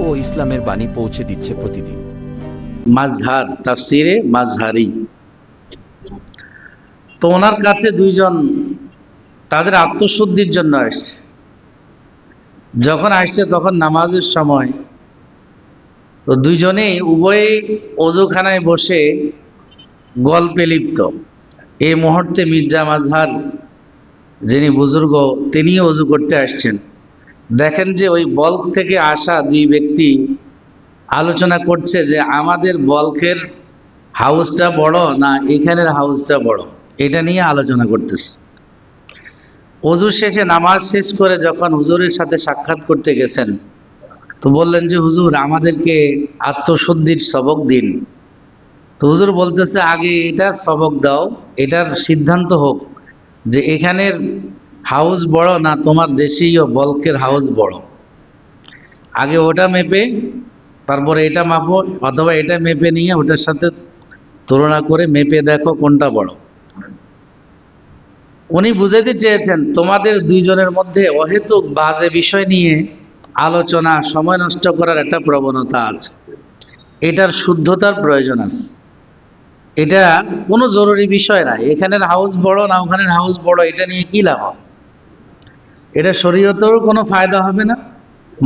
ও ইসলামের বাণী পৌঁছে দিচ্ছে প্রতিদিন। মাজহার তাফসিরে মাজহারি। তো ওনার কাছে দুইজন তাদের আত্মশুদ্ধির জন্য আসছে। যখন আসছে তখন নামাজের সময়, তো দুইজনেই উভয়ে ওযুখানায় বসে গল্পে লিপ্ত। এই মুহূর্তে মির্জা মাজহার যিনি বুজুর্গ, তিনিও ওযু করতে আসছেন। দেখেন যে ওই বল্ক থেকে আসা দুই ব্যক্তি আলোচনা করছে যে আমাদের বল্কের হাউসটা বড় না এখানের হাউসটা বড়, এটা নিয়ে আলোচনা করতেছে। ওযু শেষে নামাজ শেষ করে যখন হুজুরের সাথে সাক্ষাৎ করতে গেছেন, তো বললেন যে হুজুর আমাদেরকে আত্মশুদ্ধির সবক দিন। তো হুজুর বলতেছে আগে এটা সবক দাও, এটার সিদ্ধান্ত হোক যে এখানের হাউস বড় না তোমার দেশীয় বল্কের হাউস বড়। আগে ওটা মেপে তারপরে এটা মাপো, অথবা এটা মেপে নিয়ে ওটার সাথে তুলনা করে মেপে দেখো কোনটা বড়। উনি বুঝাতে চেয়েছেন তোমাদের দুইজনের মধ্যে অহেতুক বাজে বিষয় নিয়ে আলোচনা, সময় নষ্ট করার একটা প্রবণতা আছে। এটার শুদ্ধতার প্রয়োজন আছে। এটা কোনো জরুরি বিষয় না, এখানের হাউস বড় না ওখানের হাউস বড়, এটা নিয়ে কি লাভ হবে? এটা শরীয়তেরও কোনো ফায়দা হবে না,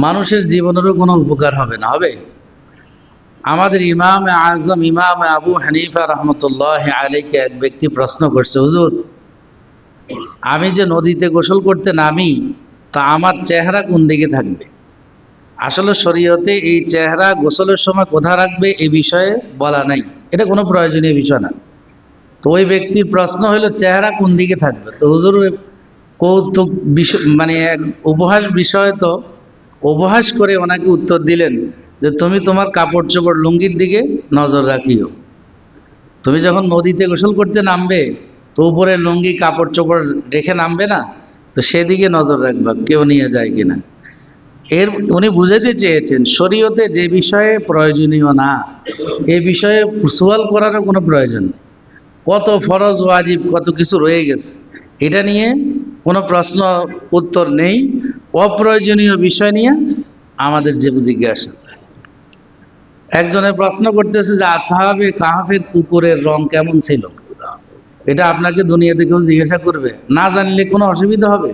মানুষের জীবনেরও কোনো উপকার হবে না। হবে আমাদের ইমাম আজম ইমাম আবু হানিফা রহমতুল্লাহ আলাইকে এক ব্যক্তি প্রশ্ন করছে, হুজুর আমি যে নদীতে গোসল করতে নামি, তা আমার চেহারা কোন দিকে থাকবে? আসলে শরীয়তে এই চেহারা গোসলের সময় কোথায় রাখবে এই বিষয়ে বলা নাই, এটা কোনো প্রয়োজনীয় বিষয় না। তো ওই ব্যক্তির প্রশ্ন হলো চেহারা কোন দিকে থাকবে? তো হুজুর কৌতুক বিষয়, মানে এক উপহাস বিষয়, তো উপহাস করে ওনাকে উত্তর দিলেন যে তুমি তোমার কাপড় চোপড় লুঙ্গির দিকে নজর রাখিও। তুমি যখন নদীতে গোসল করতে নামবে, তো উপরে লুঙ্গি কাপড় চোপড় রেখে নামবে না, তো সেদিকে নজর রাখবা কেউ নিয়ে যায় কিনা। এর উনি বুঝাতে চেয়েছেন শরীয়তে যে বিষয়ে প্রয়োজনীয় না এ বিষয়ে সুয়াল করারও কোনো প্রয়োজন নেই। কত ফরজ ওয়াজিব কত কিছু রয়ে গেছে, এটা নিয়ে কোনো প্রশ্ন উত্তর নেই। অপ্রয়োজনীয় বিষয় নিয়ে আমাদের যে জিজ্ঞাসা। একজনের প্রশ্ন করতেছে যে আসহাবে কাহাফের কুকুরের রং কেমন ছিল, এটা আপনাকে দুনিয়াতে কেউ জিজ্ঞাসা করবে? না জানলে কোনো অসুবিধা হবে?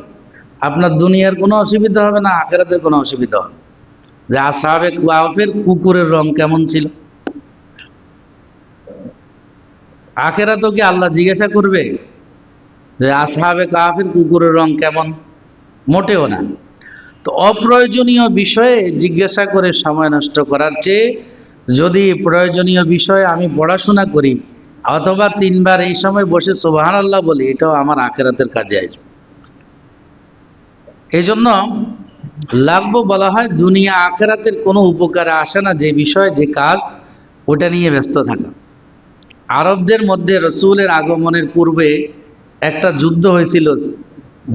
আপনার দুনিয়ার কোনো অসুবিধা হবে না, আখিরাতের কোনো অসুবিধা হবে? যে আসহাবে কাহাফের কুকুরের রং কেমন ছিল, আখিরাতেও কি আল্লাহ জিজ্ঞাসা করবে যে আসহাবে কাহাফের কুকুরের রং কেমন? মোটেও না। তো অপ্রয়োজনীয় বিষয়ে জিজ্ঞাসা করে সময় নষ্ট করার চেয়ে যদি প্রয়োজনীয় বিষয়ে আমি পড়াশোনা করি অথবা 3 বার এই সময় বসে সুবহানাল্লাহ বলি, এটাও আমার আখিরাতের কাজে আসবে। এই জন্য লাগবো বলা হয় দুনিয়া আখিরাতের কোনো উপকারে আসে না যে বিষয় যে কাজ ওটা নিয়ে ব্যস্ত থাকা। আরবদের মধ্যে রসুলের আগমনের পূর্বে একটা যুদ্ধ হয়েছিল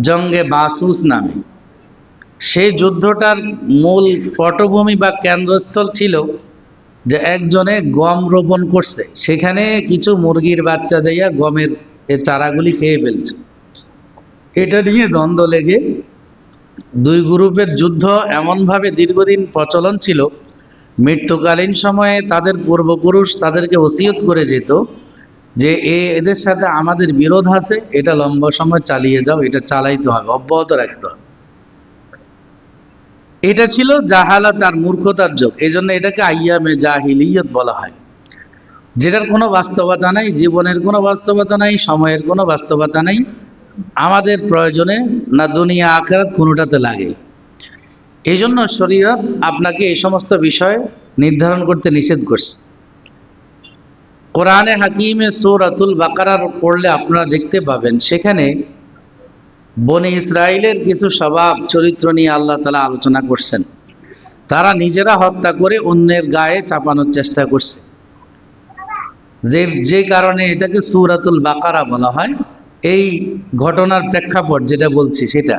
জঙ্গে বাসুস নামে। সেই যুদ্ধটার মূল পটভূমি বা কেন্দ্রস্থল ছিল যে একজনে গম রোপণ করছে, সেখানে কিছু মুরগির বাচ্চা যাইয়া গমের এ চারাগুলি খেয়ে ফেলছে। এটা নিয়ে দ্বন্দ্ব লেগে দুই গ্রুপের যুদ্ধ এমনভাবে দীর্ঘদিন প্রচলন ছিল, মৃত্যুকালীন সময়ে তাদের পূর্বপুরুষ তাদেরকে ওসিয়ত করে যেত যে এদের সাথে আমাদের বিরোধ আছে, এটা লম্বা সময় চালিয়ে যাও, এটা চালাইতে হবে, অব্যাহত রাখতে হবে। এটা ছিল জাহালাত আর মূর্খতার যুগ, এই জন্য এটাকে আইয়ামে জাহিলিয়ত বলা হয়, যেটার কোনো বাস্তবতা নাই, জীবনের কোনো বাস্তবতা নাই, সময়ের কোনো বাস্তবতা নাই, আমাদের প্রয়োজনে না দুনিয়া আখিরাত কোনোটাতে লাগে। এই জন্য শরীয়ত আপনাকে এই সমস্ত বিষয় নির্ধারণ করতে নিষেধ করছে। কোরআনে হাকিমে সূরাতুল বাকারার পড়লে আপনারা দেখতে পাবেন সেখানে বনি ইসরাইলের কিছু স্বভাব চরিত্র নিয়ে আল্লাহ তাআলা আলোচনা করছেন। তারা নিজেরা হত্যা করে অন্যের গায়ে চাপানোর চেষ্টা করছে, যে কারণে এটাকে সূরাতুল বাকারা বলা হয়। এই ঘটনার প্রেক্ষাপট যেটা বলছি সেটা,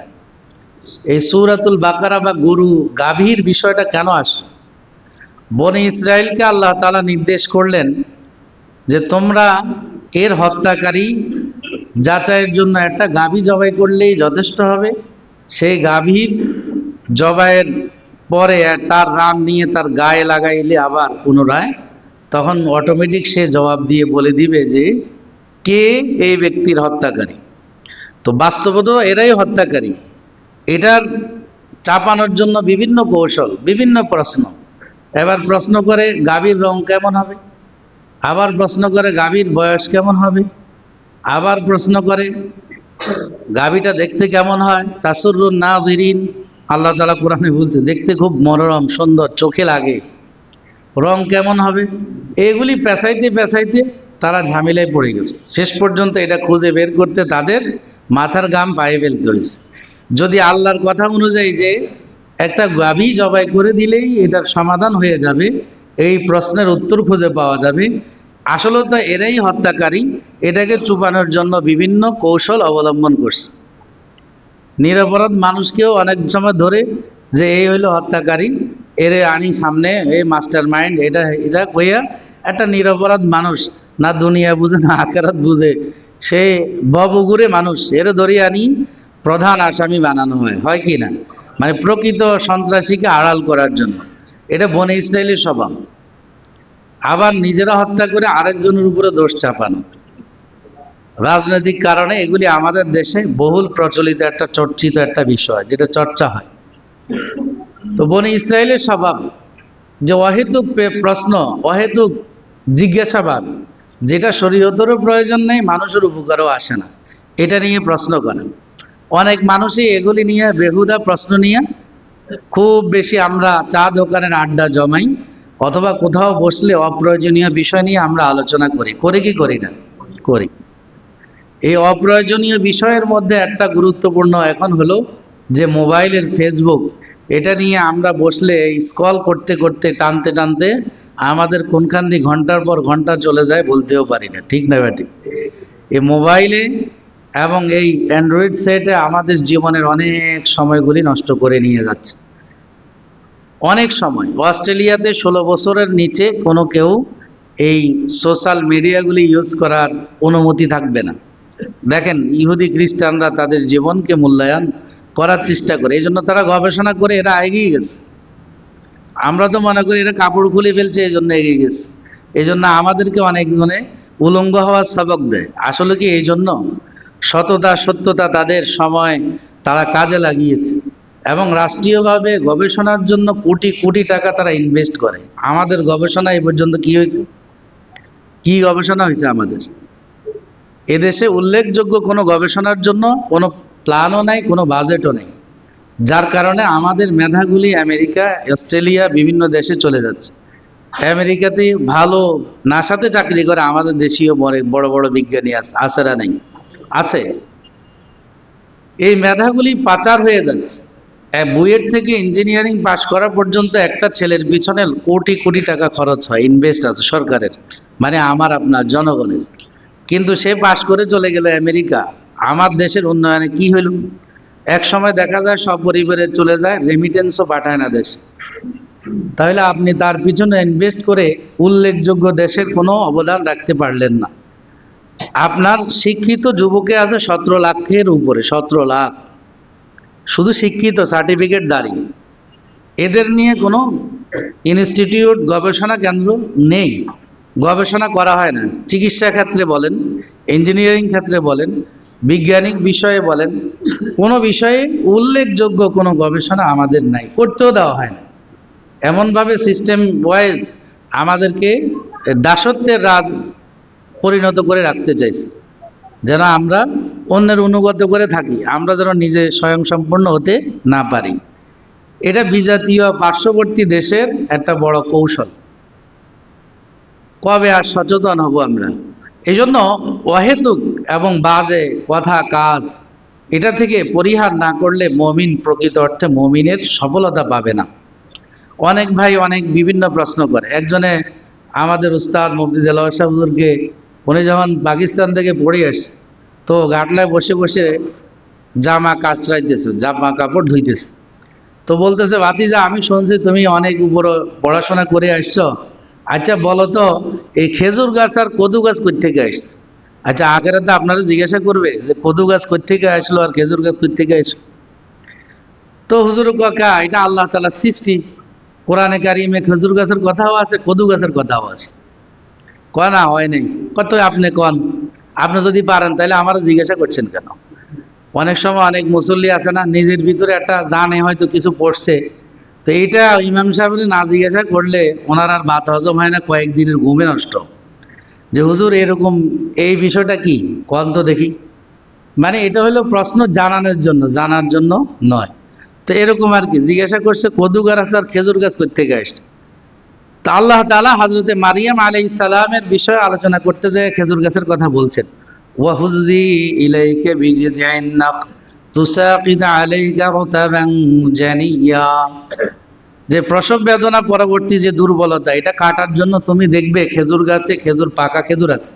এই সূরাতুল বাকারা বা গরু গাভীর বিষয়টা কেন আসলো? বনি ইসরাইলকে আল্লাহ তাআলা নির্দেশ করলেন যে তোমরা এর হত্যাকারী যাচাইয়ের জন্য একটা গাভী জবাই করলেই যথেষ্ট হবে। সেই গাভীর জবাইয়ের পরে তার রাম নিয়ে তার গায়ে লাগাইলে আবার পুনরায়, তখন অটোমেটিক সে জবাব দিয়ে বলে দিবে যে কে এই ব্যক্তির হত্যাকারী। তো বাস্তবত এরাই হত্যাকারী। এটার চাপানোর জন্য বিভিন্ন কৌশল, বিভিন্ন প্রশ্ন। এবার প্রশ্ন করে গাভীর রং কেমন হবে, আবার প্রশ্ন করে গাভীর বয়স কেমন হবে, আবার প্রশ্ন করে গাভীটা দেখতে কেমন হয়। তাসুরুন নাযিরিন, আল্লাহ তাআলা কোরআনে বলছে দেখতে খুব মনোরম সুন্দর, চোখে লাগে। রং কেমন হবে, এগুলি পেঁচাইতে পেঁচাইতে তারা ঝামেলায় পড়ে গেছে। শেষ পর্যন্ত এটা খুঁজে বের করতে তাদের মাথার ঘাম পায়ে ফেলতে হয়েছে। যদি আল্লাহর কথা অনুযায়ী যে একটা গাভী জবাই করে দিলেই এটার সমাধান হয়ে যাবে, এই প্রশ্নের উত্তর খুঁজে পাওয়া যাবে, আসলে তো এরাই হত্যাকারী। এটাকে চুপানোর জন্য বিভিন্ন কৌশল অবলম্বন করছে। নিরপরাধ মানুষকেও অনেক সময় ধরে যে এই হইলো হত্যাকারী, এরে আনি সামনে, এই মাস্টার মাইন্ড, এটা এটা কইয়া একটা নিরপরাধ মানুষ, না দুনিয়া বুঝে না আখেরাত বুঝে, সে ববুগুরে মানুষ, এর ধরে আনি প্রধান আসামি বানানো হয়, হয় কি না? মানে প্রকৃত সন্ত্রাসীকে আড়াল করার জন্য। এটা বনে ইসরায়েলের স্বভাব। আবার নিজেরা হত্যা করে আরেকজনের উপরে দোষ চাপানো, রাজনৈতিক কারণে এগুলি আমাদের দেশে বহুল প্রচলিত একটা চর্চিত একটা বিষয়, যেটা চর্চা হয়। তো বনে ইসরায়েলের স্বভাব যে অহেতুক প্রশ্ন, অহেতুক জিজ্ঞাসাবাদ, যেটা শরীয়তেরও প্রয়োজন নেই, মানুষের উপকারও আসে না, এটা নিয়ে প্রশ্ন করেন। অনেক মানুষই এগুলি নিয়ে বেহুদা প্রশ্ন নিয়ে খুব বেশি, আমরা চা দোকানের আড্ডা জমাই অথবা কোথাও বসলে অপ্রয়োজনীয় বিষয় নিয়ে আমরা আলোচনা করি, করি কি করি না? করি। এই অপ্রয়োজনীয় বিষয়ের মধ্যে একটা গুরুত্বপূর্ণ এখন হলো যে মোবাইলের ফেসবুক, এটা নিয়ে আমরা বসলে স্ক্রল করতে করতে টানতে টানতে আমাদের কোনখান দিয়ে ঘন্টার পর ঘন্টা চলে যায় বলতেও পারি না, ঠিক না ব্যাটি? এই মোবাইলে এবং এই অ্যান্ড্রয়েড সেটে আমাদের জীবনের অনেক সময়গুলি নষ্ট করে নিয়ে যাচ্ছে। অনেক সময় অস্ট্রেলিয়াতে 16 বছরের নিচে কোনো কেউ এই সোশ্যাল মিডিয়াগুলি ইউজ করার অনুমতি থাকবে না। দেখেন, ইহুদি খ্রিস্টানরা তাদের জীবনকে মূল্যায়ন করার চেষ্টা করে, এই জন্য তারা গবেষণা করে এরা এগিয়ে গেছে। আমরা তো মনে করি এরা কাপড় খুলে ফেলছে এই জন্য এগিয়ে গেছে, এই জন্য আমাদেরকে অনেকজনে উলঙ্গ হওয়ার সবক দেয়। আসলে কি এই জন্য সততা সত্যতা তাদের সময় তারা কাজে লাগিয়েছে, এবং রাষ্ট্রীয়ভাবে গবেষণার জন্য কোটি কোটি টাকা তারা ইনভেস্ট করে। আমাদের গবেষণা এই পর্যন্ত কি হয়েছে? কি গবেষণা হয়েছে আমাদের এদেশে? উল্লেখযোগ্য কোনো গবেষণার জন্য কোনো প্ল্যানও নাই, কোনো বাজেটও নেই, যার কারণে আমাদের মেধাগুলি আমেরিকা, অস্ট্রেলিয়া, বিভিন্ন দেশে চলে যাচ্ছে। আমেরিকাতে ভালো নাসাতে চাকরি করে আমাদের দেশীয় বড় বড় বিজ্ঞানী আছে না নেই? আছে। এই মেধাগুলি পাচার হয়ে যাচ্ছে। বুয়েট থেকে ইঞ্জিনিয়ারিং পাশ করা পর্যন্ত একটা ছেলের পিছনে কোটি কোটি টাকা খরচ হয়, ইনভেস্ট আছে সরকারের, মানে আমার আপনার জনগণের। কিন্তু সে পাশ করে চলে গেল আমেরিকা। আমার দেশের উন্নয়নে কি হইল? এক সময় দেখা যায় সব পরিবারে চলে যায়, রেমিটেন্সও পাঠায় না দেশে। তাহলে আপনি তার পিছনে ইনভেস্ট করে উল্লেখযোগ্য দেশের কোনো অবদান রাখতে পারলেন না। আপনার শিক্ষিত যুবকে আছে 17 লাখের উপরে, 17 লাখ শুধু শিক্ষিত, সার্টিফিকেট দাঁড়ি। এদের নিয়ে কোনো ইনস্টিটিউট, গবেষণা কেন্দ্র নেই, গবেষণা করা হয় না। চিকিৎসা ক্ষেত্রে বলেন, ইঞ্জিনিয়ারিং ক্ষেত্রে বলেন, বৈজ্ঞানিক বিষয়ে বলেন, কোনো বিষয়ে উল্লেখযোগ্য কোনো গবেষণা আমাদের নাই, করতেও দেওয়া হয় না। এমনভাবে সিস্টেম ওয়াইজ আমাদেরকে দাসত্বের রাজ পরিণত করে রাখতে চাইছে, যেন আমরা অন্যের অনুগত করে থাকি, আমরা যেন নিজে স্বয়ংসম্পূর্ণ হতে না পারি। এটা বিজাতীয় পার্শ্ববর্তী দেশের একটা বড় কৌশল। কবে আর সচেতন হব আমরা? এই জন্য অহেতুক এবং বাজে কথা, কাজ, এটা থেকে পরিহার না করলে মমিন প্রকৃত অর্থে মমিনের সফলতা পাবে না। অনেক ভাই অনেক বিভিন্ন প্রশ্ন করে। একজনে আমাদের উস্তাদ মুফতি দেলাওয়ার সাহেব হুজুরকে, উনি যখন পাকিস্তান থেকে পড়ে আসছে, তো গাটলায় বসে বসে জামা কাচরাইতেছে, জামা কাপড় ধুইতেছে। তো বলতেছে, ভাতিজা আমি শুনছি তুমি অনেক উপর পড়াশোনা করে আসছো, আচ্ছা বলো তো এই খেজুর গাছ আর কদু গাছ কই থেকে আসছে? আচ্ছা আখেরাতে আপনারা জিজ্ঞাসা করবে যে কদু গাছ কই থেকে আসলো আর খেজুর গাছ কই থেকে আসলো? তো তো হুজুর কাকা এটা আল্লাহ তাআলা সৃষ্টি, কোরআনে কারিমে খেজুর গাছের কথাও আছে, কদু গাছের কথাও আছে। কয় না হয় নাই, কত আপনি কন, আপনি যদি পারেন তাহলে আমার জিজ্ঞাসা করছেন কেন? অনেক সময় অনেক মুসল্লি আছে না, নিজের ভিতরে একটা জানে হয়তো কিছু পড়ছে, তো এইটা ইমাম সাহেব না জিজ্ঞাসা করলে ওনার আর ভাত হজম হয় না, কয়েকদিনের ঘুমে নষ্ট। যে হুজুর এরকম এই বিষয়টা কি কন তো দেখি। মানে এটা হলো প্রশ্ন জানানোর জন্য, জানার জন্য নয়। তো এরকম আর কি জিজ্ঞাসা করছে কদু গাছ আর খেজুর গাছ কোত্থেকে আসছে। তো আল্লাহ তাআলা হযরতে মারিয়াম আলাইহিস সালামের বিষয়ে আলোচনা করতে যায় খেজুর গাছের কথা বলছেন। ওয়াহুযি ইলাইকা বিজিযআইন নাখ তুসাকিত আলাইকা রতাবান জানিয়া, যে প্রসব বেদনা পরবর্তী যে দুর্বলতা, এটা কাটার জন্য তুমি দেখবে খেজুর গাছে খেজুর, পাকা খেজুর আছে,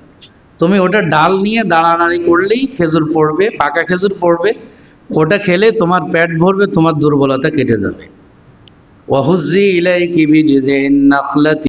তুমি ওটা ডাল নিয়ে দাঁড়ানাড়ি করলেই খেজুর পড়বে, পাকা খেজুর পড়বে, ওটা খেলে তোমার পেট ভরবে, তোমার দুর্বলতা কেটে যাবে। ওয়াহুযি ইলাইকি বিজিযআইন নাখলাতি